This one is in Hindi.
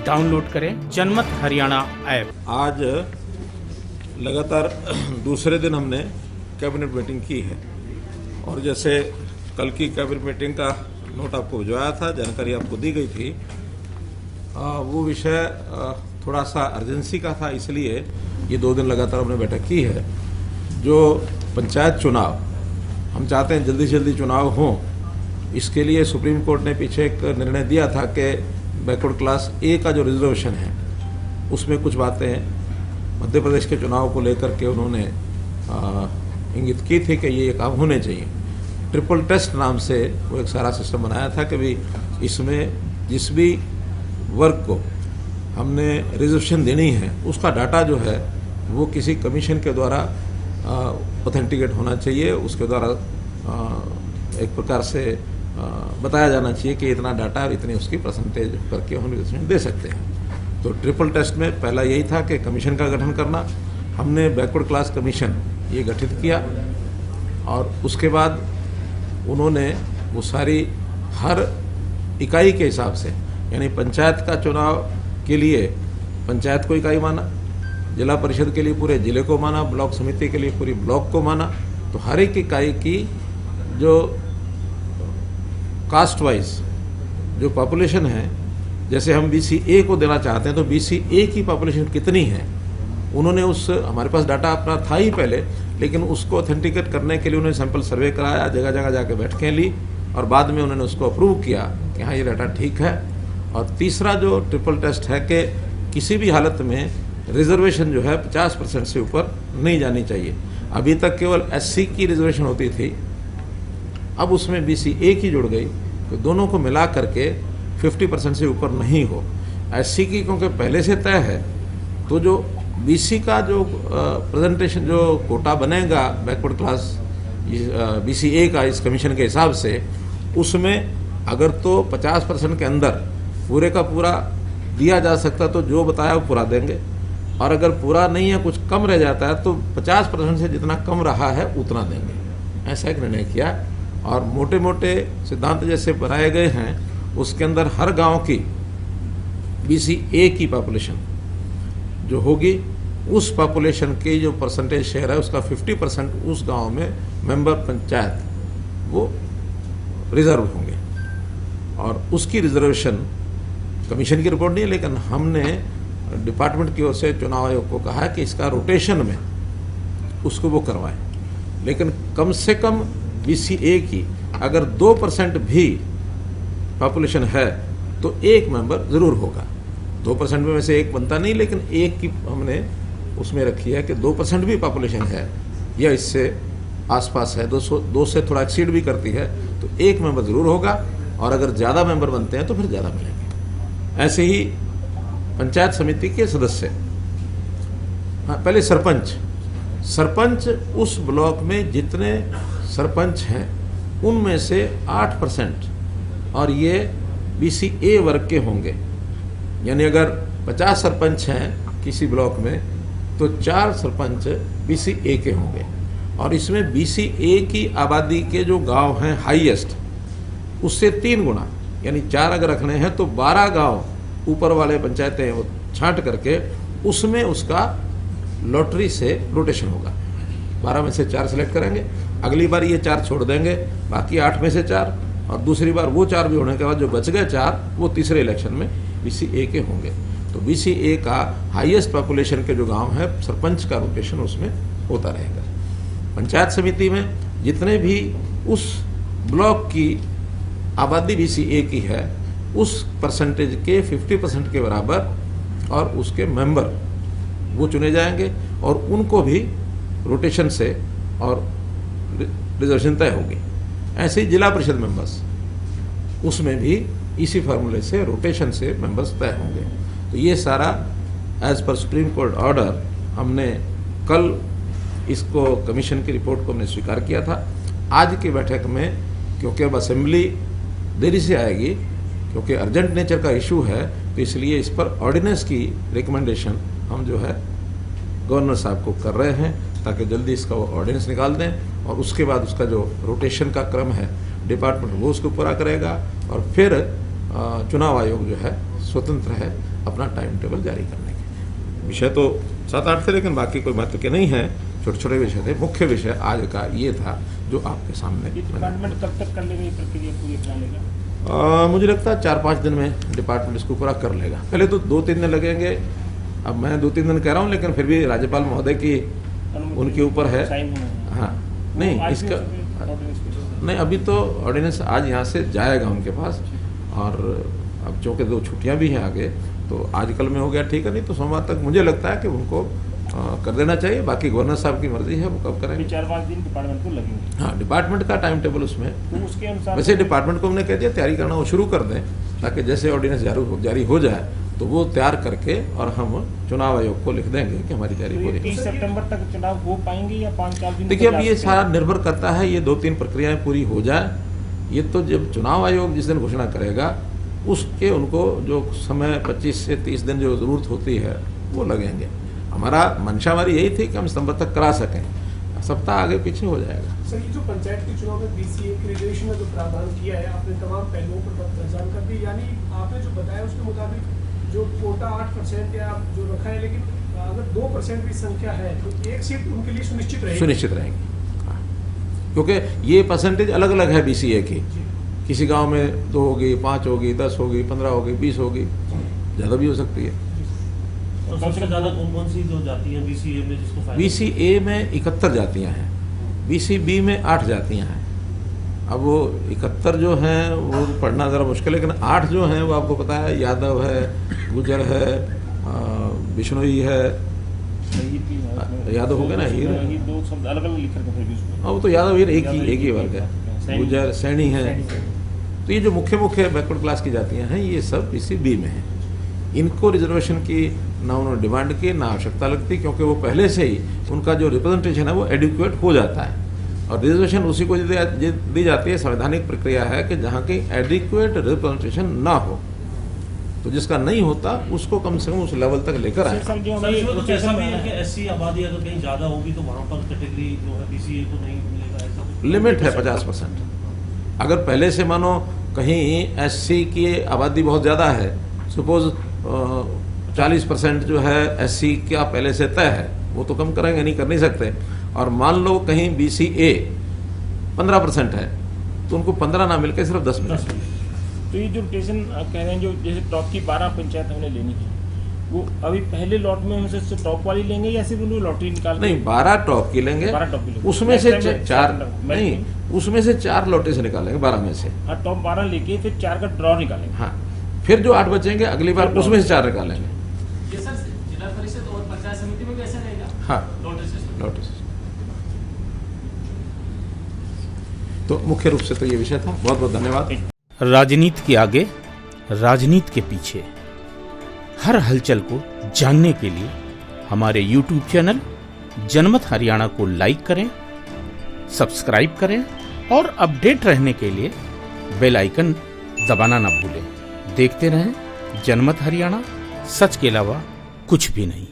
डाउनलोड करें जनमत हरियाणा ऐप। आज लगातार दूसरे दिन हमने कैबिनेट मीटिंग की है और जैसे कल की कैबिनेट मीटिंग का नोट आपको भिजवाया था, जानकारी आपको दी गई थी, वो विषय थोड़ा सा अर्जेंसी का था, इसलिए ये 2 दिन लगातार हमने बैठक की है। जो पंचायत चुनाव हम चाहते हैं जल्दी से जल्दी चुनाव हों, इसके लिए सुप्रीम कोर्ट ने पीछे एक निर्णय दिया था कि बैकवर्ड क्लास ए का जो रिजर्वेशन है उसमें कुछ बातें मध्य प्रदेश के चुनाव को लेकर के उन्होंने इंगित की थी कि ये काम होने चाहिए। ट्रिपल टेस्ट नाम से वो एक सारा सिस्टम बनाया था कि भाई इसमें जिस भी वर्ग को हमने रिजर्वेशन देनी है उसका डाटा जो है वो किसी कमीशन के द्वारा ऑथेंटिकेट होना चाहिए, उसके द्वारा एक प्रकार से बताया जाना चाहिए कि इतना डाटा और इतनी उसकी परसेंटेज करके हम रिजर्वेशन दे सकते हैं। तो ट्रिपल टेस्ट में पहला यही था कि कमीशन का गठन करना। हमने बैकवर्ड क्लास कमीशन ये गठित किया और उसके बाद उन्होंने वो सारी हर इकाई के हिसाब से, यानी पंचायत का चुनाव के लिए पंचायत को इकाई माना, जिला परिषद के लिए पूरे जिले को माना, ब्लॉक समिति के लिए पूरी ब्लॉक को माना। तो हर एक इकाई की जो कास्ट वाइज जो पॉपुलेशन है, जैसे हम BCA को देना चाहते हैं तो BCA की पॉपुलेशन कितनी है, उन्होंने हमारे पास डाटा अपना था ही पहले, लेकिन उसको ऑथेंटिकेट करने के लिए उन्होंने सैंपल सर्वे कराया, जगह जगह जाके बैठकें ली और बाद में उन्होंने उसको अप्रूव किया कि हाँ ये डाटा ठीक है। और तीसरा जो ट्रिपल टेस्ट है कि किसी भी हालत में रिजर्वेशन जो है 50% से ऊपर नहीं जानी चाहिए। अभी तक केवल SC की रिजर्वेशन होती थी, अब उसमें BCA की जुड़ गई, तो दोनों को मिला करके 50% से ऊपर नहीं हो। SC की क्योंकि पहले से तय है, तो जो BC का जो प्रेजेंटेशन जो कोटा बनेगा बैकवर्ड क्लास BCA का इस कमीशन के हिसाब से, उसमें अगर तो 50% के अंदर पूरे का पूरा दिया जा सकता तो जो बताया वो पूरा देंगे, और अगर पूरा नहीं है कुछ कम रह जाता है तो 50% से जितना कम रहा है उतना देंगे। ऐसा एक निर्णय किया और मोटे मोटे सिद्धांत जैसे बनाए गए हैं उसके अंदर हर गांव की BCA की पॉपुलेशन जो होगी उस पॉपुलेशन की जो परसेंटेज शेयर है उसका 50% उस गांव में मेंबर पंचायत वो रिजर्व होंगे और उसकी रिजर्वेशन कमीशन की रिपोर्ट नहीं है, लेकिन हमने डिपार्टमेंट की ओर से चुनाव आयोग को कहा कि इसका रोटेशन में उसको वो करवाएं, लेकिन कम से कम BCA की अगर 2% भी पॉपुलेशन है तो एक मेंबर ज़रूर होगा। 2% में से एक बनता नहीं, लेकिन एक की हमने उसमें रखी है कि 2% भी पॉपुलेशन है या इससे आसपास है, 200 से थोड़ा एक्सीड भी करती है तो एक मेंबर ज़रूर होगा, और अगर ज़्यादा मेंबर बनते हैं तो फिर ज़्यादा मिलेंगे। ऐसे ही पंचायत समिति के सदस्य, हाँ पहले सरपंच उस ब्लॉक में जितने सरपंच हैं उनमें से 8% और ये BCA वर्ग के होंगे, यानी अगर 50 सरपंच हैं किसी ब्लॉक में तो 4 सरपंच BCA के होंगे, और इसमें BCA की आबादी के जो गांव हैं हाईएस्ट उससे 3 गुना, यानी 4 अगर रखने हैं तो 12 गांव ऊपर वाले पंचायतें वो छांट करके उसमें उसका लॉटरी से रोटेशन होगा। 12 में से 4 सेलेक्ट करेंगे, अगली बार ये 4 छोड़ देंगे, बाकी 8 में से 4, और दूसरी बार वो 4 भी होने के बाद जो बच गए 4 वो तीसरे इलेक्शन में BCA के होंगे। तो BCA का हाईएस्ट पॉपुलेशन के जो गांव है सरपंच का रोटेशन उसमें होता रहेगा। पंचायत समिति में जितने भी उस ब्लॉक की आबादी BCA की है उस परसेंटेज के 50% के बराबर और उसके मेंबर वो चुने जाएंगे और उनको भी रोटेशन से और रिजर्वेशन तय होगी। ऐसे ही जिला परिषद मेंबर्स, उसमें भी इसी फार्मूले से रोटेशन से मेंबर्स तय होंगे। तो ये सारा as per supreme court order हमने कल इसको कमीशन की रिपोर्ट को हमने स्वीकार किया था। आज की बैठक में क्योंकि अब असेंबली देरी से आएगी, क्योंकि अर्जेंट नेचर का इशू है, तो इसलिए इस पर ऑर्डिनेंस की रिकमेंडेशन हम जो है गवर्नर साहब को कर रहे हैं ताकि जल्दी इसका वो ऑर्डिनेंस निकाल दें और उसके बाद उसका जो रोटेशन का क्रम है डिपार्टमेंट वो उसको पूरा करेगा और फिर चुनाव आयोग जो है स्वतंत्र है अपना टाइम टेबल जारी करने के। विषय तो 7-8 थे, लेकिन बाकी कोई महत्व के नहीं है, छोटे छोटे विषय थे। मुख्य विषय आज का ये था जो आपके सामने। डिपार्टमेंट कब तक कर लेगा ये प्रक्रिया पूरी अपना लेगा? मुझे लगता है 4-5 दिन में डिपार्टमेंट इसको पूरा कर लेगा। पहले तो 2-3 दिन लगेंगे, अब मैं 2-3 दिन कह रहा हूँ, लेकिन फिर भी राज्यपाल महोदय की उनके ऊपर है। हाँ, नहीं इसका नहीं, अभी तो ऑर्डिनेंस आज यहाँ से जाएगा उनके पास, और अब चूँकि 2 छुट्टियाँ भी हैं आगे, तो आज कल में हो गया ठीक है, नहीं तो सोमवार तक मुझे लगता है कि उनको कर देना चाहिए। बाकी गवर्नर साहब की मर्जी है, वो कब करेंगे। 4-5 दिन डिपार्टमेंट को लगेंगे। हाँ, डिपार्टमेंट का टाइम टेबल उसमें, तो उसके अनुसार वैसे डिपार्टमेंट को हमने कह दिया तैयारी करना वो शुरू कर दें, ताकि जैसे ऑर्डिनेंस जारी हो जाए तो वो तैयार करके और हम चुनाव आयोग को लिख देंगे कि हमारी तैयारी पूरी। 30 सितंबर तक चुनाव हो पाएंगे या 5-4 दिन? देखिए, अब ये सारा निर्भर करता है, ये 2-3 प्रक्रियाएं पूरी हो जाए। ये तो जब चुनाव आयोग जिस दिन घोषणा करेगा उसके उनको जो समय 25 से 30 दिन जो जरूरत होती है वो लगेंगे। हमारा मंशा हमारी यही थी कि हम सितंबर तक करा सकें, सप्ताह आगे पीछे हो जाएगा। सर, ये जो पंचायत के चुनाव में बीसीए के रिजर्वेशन में जो प्रावधान किया है, आपने तमाम पहलुओं पर जानकारी दी, यानी आपने जो बताया उसके मुताबिक जो कोटा 8% या जो रखा है, लेकिन अगर 2% भी संख्या है तो एक सीट उनके लिए सुनिश्चित रहेगी। हाँ। क्योंकि ये परसेंटेज अलग अलग है बीसीए की, किसी गांव में 2 होगी, 5 होगी, 10 होगी, 15 होगी, 20 होगी, ज़्यादा भी हो सकती है। तो सबसे ज़्यादा कौन सी जो जाती हैं बीसीए में, जिसको फायदा? बीसीए में 71 जातियाँ हैं, बीसीबी में 8 जातियाँ हैं। अब वो 71 जो हैं वो पढ़ना ज़रा मुश्किल है, लेकिन 8 जो हैं वो आपको पता है, यादव है, गुजर है, बिश्नोई है, यादव हो गया ना, हीर, 2 शब्द अलग अलग लिख रखे हैं उसमें। वो तो यादव हीर एक ही वर्ग है, गुजर सैनी है। तो ये जो मुख्य बैकवर्ड क्लास की जातियाँ हैं ये सब बीसीबी में हैं। इनको रिजर्वेशन की ना उन्होंने डिमांड की, ना आवश्यकता लगती, क्योंकि वो पहले से ही उनका जो रिप्रेजेंटेशन है वो एडिक्वेट हो जाता है। और रिजर्वेशन उसी को दी जाती है, संवैधानिक प्रक्रिया है कि जहाँ की एडिक्वेट रिप्रेजेंटेशन ना हो, तो जिसका नहीं होता उसको कम से कम उस लेवल तक लेकर आए। सर, इसमें ऐसा भी है कि एससी आबादी अगर कहीं ज़्यादा होगी तो वहाँ पर कैटेगरी जो है बीसीए को नहीं मिलेगा, ऐसा लिमिट है 50%। अगर पहले से मानो कहीं एससी की आबादी बहुत ज़्यादा है, सपोज 40% जो है एससी का पहले से तय है, वो तो कम करेंगे, नहीं कर नहीं सकते। और मान लो कहीं बीसीए 15% है तो उनको 15 ना मिलकर सिर्फ 10 मिले। तो ये जो रोटेशन कह रहे हैं, जो जैसे टॉप की 12 पंचायत हमने लेनी है, वो अभी पहले लॉट में हम से टॉप वाली लेंगे या सिर्फ उनको लॉटरी निकाल? नहीं, 12 टॉप की लेंगे, 12 टॉप की लेंगे। उसमें से 4 लोटे से निकालेंगे, 12 में से। हाँ, टॉप 12 लेके फिर 4 का ड्रॉ निकालेंगे। हाँ, फिर जो 8 बचेंगे अगली बार उसमें से 4 निकालेंगे। ये सर जिला परिषद और पंचायत समिति में कैसे रहेगा? हाँ, लोटे से। तो मुख्य रूप से तो ये विषय था। बहुत बहुत धन्यवाद। राजनीति के आगे, राजनीति के पीछे, हर हलचल को जानने के लिए हमारे YouTube चैनल जनमत हरियाणा को लाइक करें, सब्सक्राइब करें और अपडेट रहने के लिए बेल आइकन दबाना ना भूलें। देखते रहें जनमत हरियाणा, सच के अलावा कुछ भी नहीं।